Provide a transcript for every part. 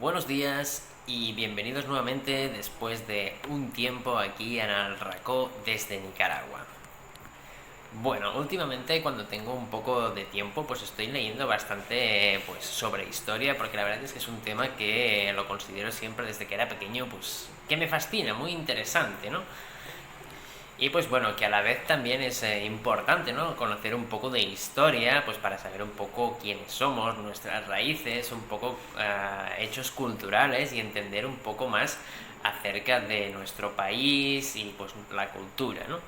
Buenos días y bienvenidos nuevamente después de un tiempo aquí en Al Racó desde Nicaragua. Bueno, últimamente cuando tengo un poco de tiempo pues estoy leyendo bastante pues sobre historia, porque la verdad es que es un tema que lo considero siempre desde que era pequeño pues que me fascina, muy interesante, ¿no? Y pues bueno, que a la vez también es importante, ¿no? Conocer un poco de historia, pues para saber un poco quiénes somos, nuestras raíces, un poco hechos culturales y entender un poco más acerca de nuestro país y pues la cultura, ¿no?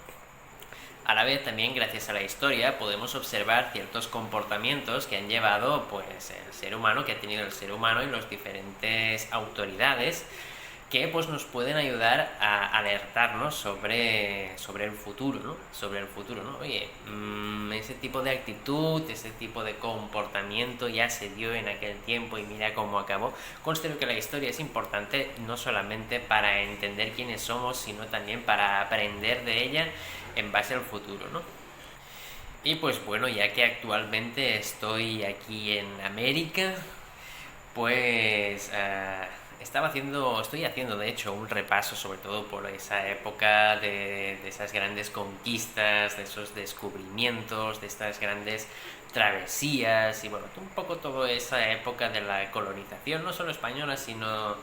A la vez también gracias a la historia podemos observar ciertos comportamientos que han llevado pues el ser humano, que ha tenido el ser humano y las diferentes autoridades que pues nos pueden ayudar a alertarnos sobre el futuro, ¿no? Sobre el futuro, ¿no? Oye, ese tipo de actitud, ese tipo de comportamiento ya se dio en aquel tiempo y mira cómo acabó. Considero que la historia es importante no solamente para entender quiénes somos, sino también para aprender de ella en base al futuro, ¿no? Y pues bueno, ya que actualmente estoy aquí en América, pues estoy haciendo de hecho un repaso sobre todo por esa época de esas grandes conquistas, de esos descubrimientos, de estas grandes travesías y bueno, un poco toda esa época de la colonización, no solo española, sino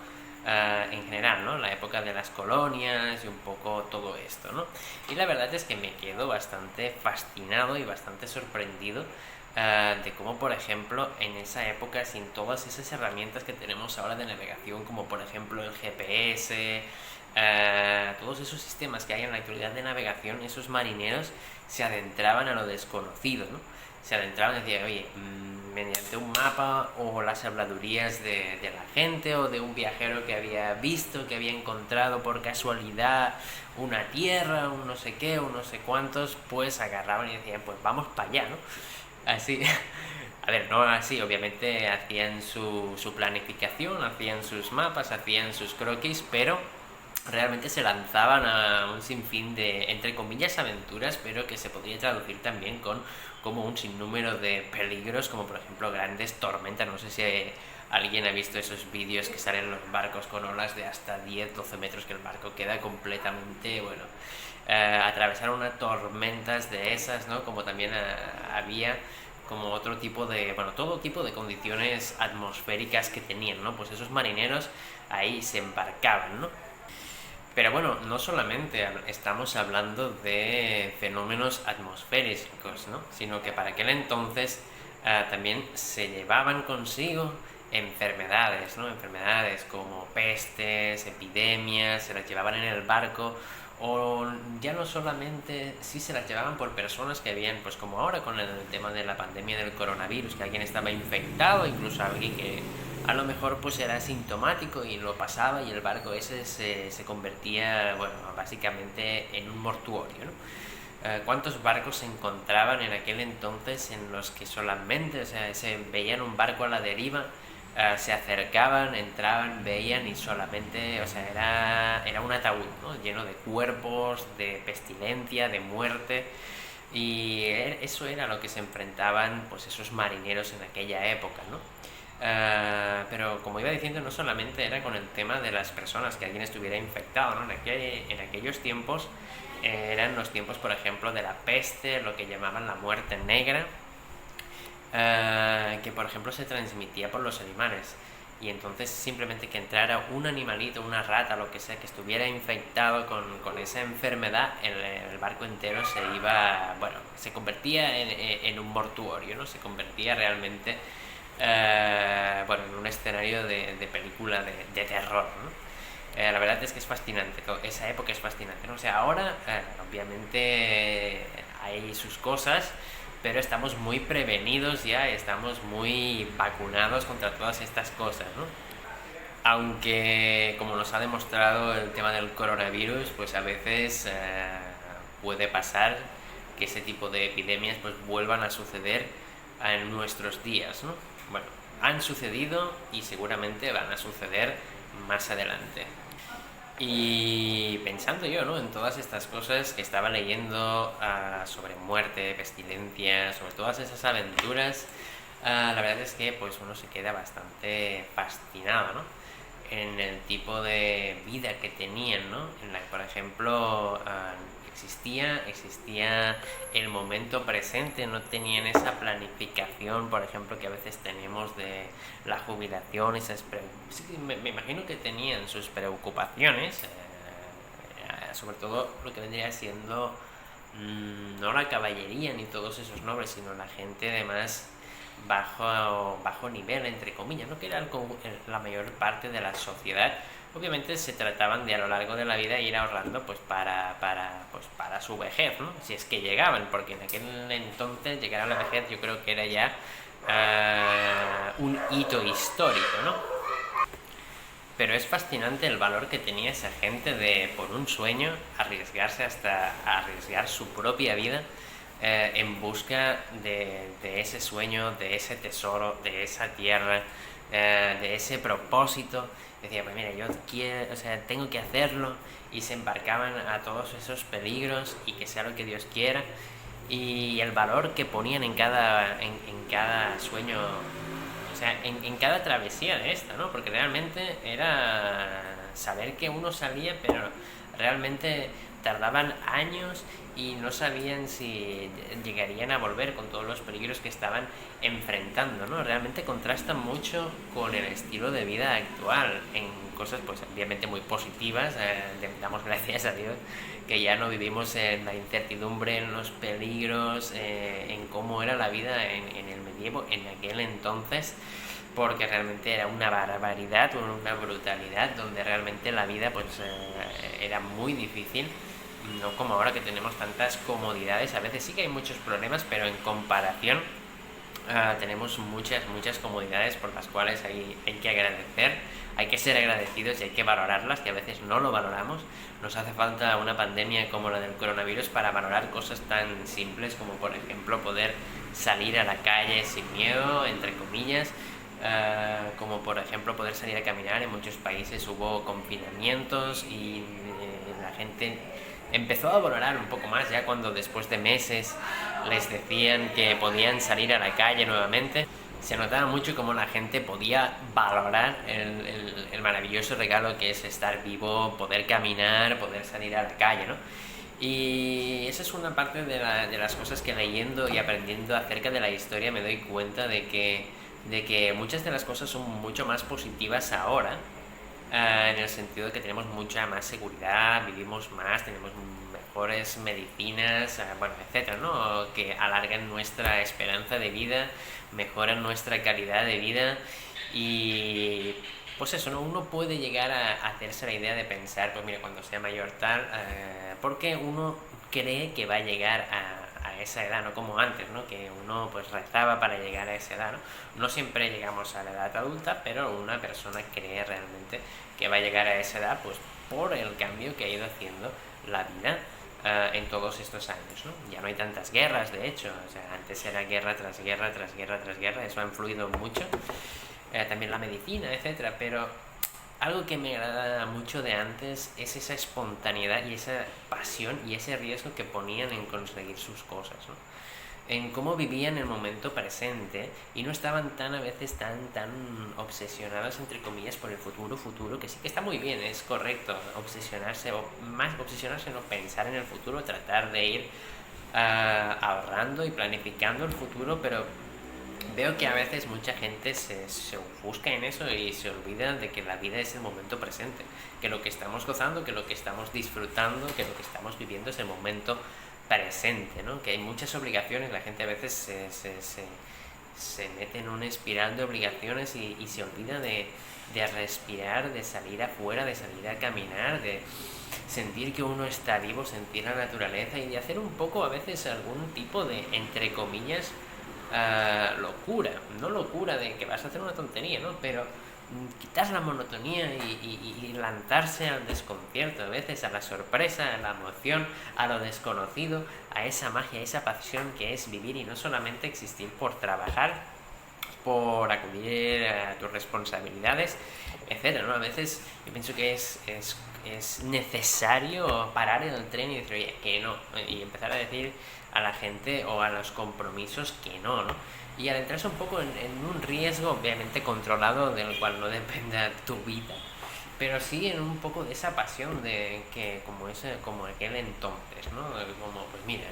en general, ¿no? La época de las colonias y un poco todo esto, ¿no? Y la verdad es que me quedo bastante fascinado y bastante sorprendido de cómo, por ejemplo, en esa época, sin todas esas herramientas que tenemos ahora de navegación, como por ejemplo el GPS, todos esos sistemas que hay en la actualidad de navegación, esos marineros se adentraban a lo desconocido, ¿no? Se adentraban y decían, oye, mediante un mapa o las habladurías de la gente o de un viajero que había visto, que había encontrado por casualidad una tierra, un no sé qué, un no sé cuántos, pues agarraban y decían, pues vamos para allá, ¿no? Así, a ver, no así, obviamente hacían su planificación, hacían sus mapas, hacían sus croquis, pero realmente se lanzaban a un sinfín de, entre comillas, aventuras, pero que se podría traducir también con como un sinnúmero de peligros, como por ejemplo grandes tormentas. No sé si alguien ha visto esos vídeos que salen los barcos con olas de hasta 10-12 metros, que el barco queda completamente, bueno, atravesar unas tormentas de esas, ¿no? Como también había como otro tipo de, bueno, todo tipo de condiciones atmosféricas que tenían, ¿no? Pues esos marineros ahí se embarcaban, ¿no? Pero bueno, no solamente estamos hablando de fenómenos atmosféricos, ¿no? Sino que para aquel entonces también se llevaban consigo enfermedades, ¿no? Enfermedades como pestes, epidemias, se las llevaban en el barco o ya no solamente si se las llevaban por personas que habían, pues como ahora con el tema de la pandemia del coronavirus, que alguien estaba infectado, incluso alguien que a lo mejor pues era asintomático y lo pasaba y el barco ese se convertía, bueno, básicamente en un mortuorio, ¿no? ¿Cuántos barcos se encontraban en aquel entonces en los que solamente, o sea, se veían un barco a la deriva, se acercaban, entraban, veían y solamente, o sea, era un ataúd, ¿no? Lleno de cuerpos, de pestilencia, de muerte. Y eso era lo que se enfrentaban pues esos marineros en aquella época, ¿no? Pero como iba diciendo, no solamente era con el tema de las personas, que alguien estuviera infectado, ¿no? En aquellos tiempos eran los tiempos, por ejemplo, de la peste, lo que llamaban la muerte negra, que por ejemplo se transmitía por los animales. Y entonces simplemente que entrara un animalito, una rata, lo que sea, que estuviera infectado con esa enfermedad, el barco entero se iba, bueno, se convertía en un mortuorio, ¿no? Se convertía realmente, bueno, en un escenario de película de terror, ¿no? La verdad es que es fascinante, esa época es fascinante, ¿no? O sea, ahora, obviamente, hay sus cosas, pero estamos muy prevenidos ya, estamos muy vacunados contra todas estas cosas, ¿no? Aunque, como nos ha demostrado el tema del coronavirus, pues a veces puede pasar que ese tipo de epidemias pues vuelvan a suceder en nuestros días, ¿no? Bueno, han sucedido y seguramente van a suceder más adelante. Y pensando yo, ¿no? En todas estas cosas que estaba leyendo sobre muerte, pestilencia, sobre todas esas aventuras, la verdad es que pues uno se queda bastante fascinado, ¿no? en el tipo de vida que tenían, ¿no? En la que, por ejemplo, existía el momento presente, no tenían esa planificación, por ejemplo, que a veces tenemos de la jubilación, sí, me imagino que tenían sus preocupaciones, sobre todo lo que vendría siendo no la caballería ni todos esos nobles, sino la gente de más bajo nivel, entre comillas, ¿no? Que era la mayor parte de la sociedad. Obviamente se trataban de a lo largo de la vida ir ahorrando pues para su vejez, ¿no? Si es que llegaban, porque en aquel entonces llegar a la vejez yo creo que era ya un hito histórico, ¿no? Pero es fascinante el valor que tenía esa gente de, por un sueño, arriesgarse hasta arriesgar su propia vida en busca de ese sueño, de ese tesoro, de esa tierra, de ese propósito. Decía, pues mira, yo quiero, o sea, tengo que hacerlo, y se embarcaban a todos esos peligros y que sea lo que Dios quiera. Y el valor que ponían en cada sueño, o sea, en cada travesía de esta, ¿no? Porque realmente era saber que uno salía, pero realmente tardaban años y no sabían si llegarían a volver con todos los peligros que estaban enfrentando, ¿no? Realmente contrasta mucho con el estilo de vida actual, en cosas pues obviamente muy positivas. Damos gracias a Dios que ya no vivimos en la incertidumbre, en los peligros, en cómo era la vida en el medievo, en aquel entonces, porque realmente era una barbaridad, una brutalidad, donde realmente la vida pues era muy difícil, no como ahora que tenemos tantas comodidades. A veces sí que hay muchos problemas, pero en comparación tenemos muchas comodidades por las cuales hay que agradecer, hay que ser agradecidos y hay que valorarlas, que a veces no lo valoramos. Nos hace falta una pandemia como la del coronavirus para valorar cosas tan simples como, por ejemplo, poder salir a la calle sin miedo, entre comillas, como por ejemplo poder salir a caminar. En muchos países hubo confinamientos y la gente empezó a valorar un poco más ya cuando después de meses les decían que podían salir a la calle nuevamente. Se notaba mucho cómo la gente podía valorar el maravilloso regalo que es estar vivo, poder caminar, poder salir a la calle, ¿no? Y esa es una parte de las cosas que leyendo y aprendiendo acerca de la historia me doy cuenta de que muchas de las cosas son mucho más positivas ahora, en el sentido de que tenemos mucha más seguridad, vivimos más, tenemos mejores medicinas, bueno, etcétera, ¿no? Que alargan nuestra esperanza de vida, mejoran nuestra calidad de vida. Y pues eso, ¿no? Uno puede llegar a hacerse la idea de pensar, pues mira, cuando sea mayor tal, porque uno cree que va a llegar a esa edad, no como antes, ¿no? Que uno pues rezaba para llegar a esa edad, ¿no? No siempre llegamos a la edad adulta, pero una persona cree realmente que va a llegar a esa edad pues por el cambio que ha ido haciendo la vida en todos estos años, ¿no? Ya no hay tantas guerras, de hecho, o sea, antes era guerra tras guerra tras guerra tras guerra, eso ha influido mucho, también la medicina, etcétera, pero algo que me agrada mucho de antes es esa espontaneidad y esa pasión y ese riesgo que ponían en conseguir sus cosas, ¿no? En cómo vivían el momento presente y no estaban a veces tan obsesionados, entre comillas, por el futuro, que sí que está muy bien, es correcto obsesionarse, o más obsesionarse, no, pensar en el futuro, tratar de ir ahorrando y planificando el futuro, pero veo que a veces mucha gente se ofusca en eso y se olvida de que la vida es el momento presente, que lo que estamos gozando, que lo que estamos disfrutando, que lo que estamos viviendo es el momento presente, ¿no? Que hay muchas obligaciones, la gente a veces se mete en una espiral de obligaciones y se olvida de respirar, de salir afuera, de salir a caminar, de sentir que uno está vivo, sentir la naturaleza y de hacer un poco a veces algún tipo de, entre comillas, locura. No locura de que vas a hacer una tontería, ¿no? Pero quitar la monotonía y lanzarse al desconcierto, a veces a la sorpresa, a la emoción, a lo desconocido, a esa magia, a esa pasión que es vivir y no solamente existir por trabajar, por acudir a tus responsabilidades, etcétera, ¿no? A veces yo pienso que es necesario parar en el tren y decir, oye, que no, y empezar a decir a la gente o a los compromisos que no, ¿no? Y adentrarse un poco en un riesgo obviamente controlado, del cual no dependa tu vida, pero sí en un poco de esa pasión de que como aquel entonces, ¿no? Como, pues mira,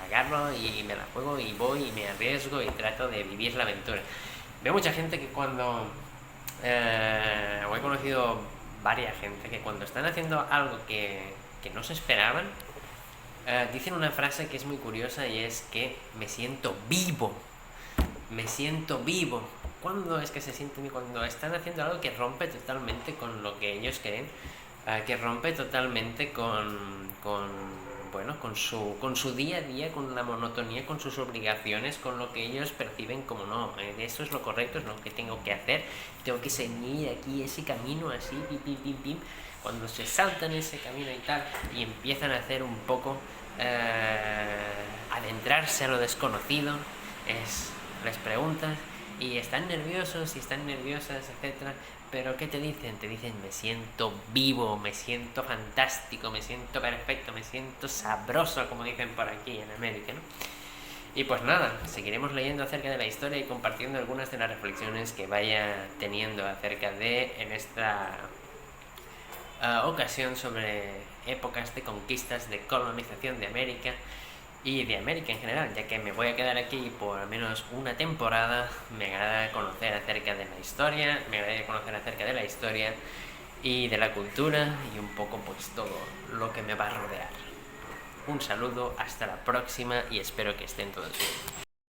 agarro y me la juego y voy y me arriesgo y trato de vivir la aventura. Veo mucha gente que cuando... o he conocido varias gente que cuando están haciendo algo que no se esperaban, dicen una frase que es muy curiosa y es que me siento vivo. Me siento vivo. ¿Cuándo es que se sienten? Cuando están haciendo algo que rompe totalmente con lo que ellos creen, que rompe totalmente bueno, con su día a día, con la monotonía, con sus obligaciones, con lo que ellos perciben como no, eso es lo correcto, es lo que tengo que hacer, tengo que seguir aquí ese camino así, pim, pim, pim, pim. Cuando se saltan ese camino y tal, y empiezan a hacer un poco, adentrarse a lo desconocido, les preguntas y están nerviosos y están nerviosas, etcétera. Pero ¿qué te dicen? Te dicen me siento vivo, me siento fantástico, me siento perfecto, me siento sabroso, como dicen por aquí en América, ¿no? Y pues nada, seguiremos leyendo acerca de la historia y compartiendo algunas de las reflexiones que vaya teniendo acerca en esta ocasión sobre épocas de conquistas, de colonización de América y de América en general, ya que me voy a quedar aquí por al menos una temporada. Me agrada conocer acerca de la historia, me agrada conocer acerca de la historia y de la cultura y un poco pues todo lo que me va a rodear. Un saludo, hasta la próxima y espero que estén todos bien.